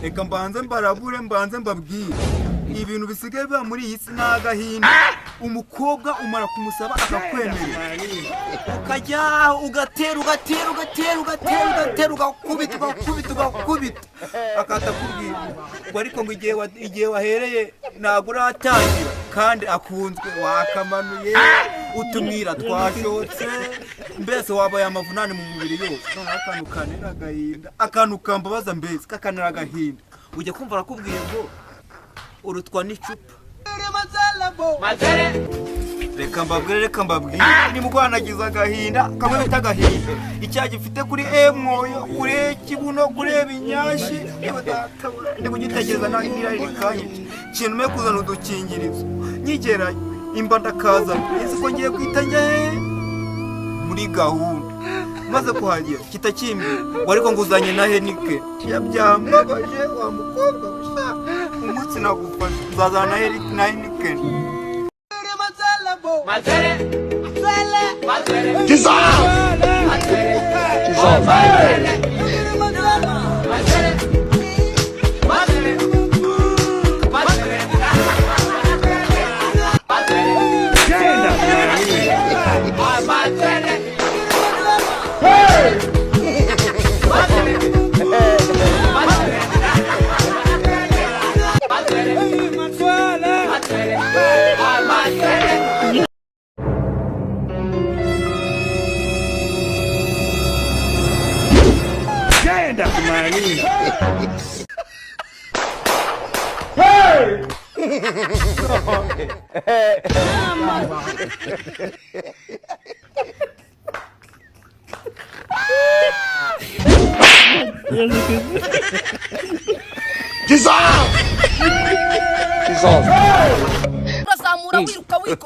Reka mbanze mbarabure mbanze mbabwire ibintu bisigaye biba muri iyi si n'agahinda. Umukobwa umara kumusaba akakwemerera ukajya ugatera ugakubita akatakubwira ngo ariko ngo igihe wahereye ntabwo uratangira kandi akunzwe wakamanuye utumwira twashotse mbese wabaye amavunane mu mubiri yose. Akantu kanera agahinda akantu kambabaza mbese kakanera agahinda ujya kumva arakubwiye ngo urutwa n'icupa. Reka mbabwire nimugwanagiza agahinda kamwe bita agahinda icyaha gifite kuri emwoyo kuri kibuno kuri ibinyashi ndi kugitegereza naho nirarikanye kintu me kuzana udukingirizo nyigera imba ndakaza nzi ko ngiye kwita njye muri gahunda maze kuhagera kitakimbye ariko nguzanye na Henike yabyambabaje wa mukobwa umunsi nagufasha nzazana na Henike.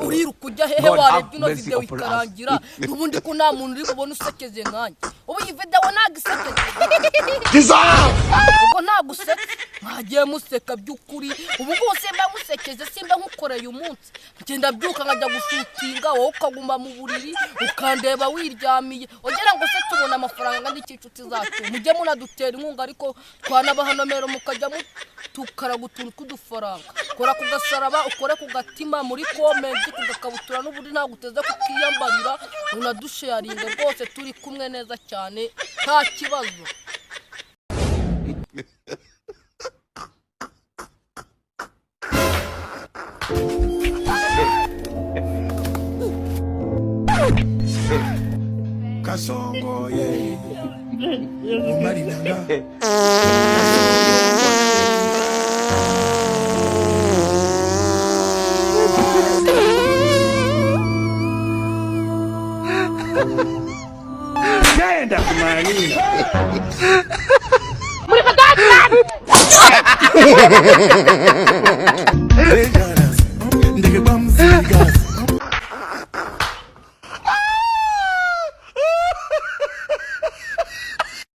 Uriruka ujya hehe warebye ino video ikarangira ubundi ko nta muntu uri kubona usekeze nkanjye ubu iyi video nagisekeze ubwo naguseka mwagiye museka by'ukuri ubu bose mba musekeze simba nkukoreye umunsi ngenda byuka nkajya gushutinga wowe ukaguma mu buriri ukandeba wiryamiye ugera ngo se tubona amafaranga n'ikicuti zacu mujye munadutera inkunga ariko twanabaha nomero mukajya tukaragutuntu kudufaranga kora kugasaraba ukore kugatima muri comment kugakabutura n'ubudi naguteze kukiyambarira unadusharinga rwose turi kumwe neza cyane nta kibazo. Kasongo ye Marinanga Genda kumani muri badana ndege bamziga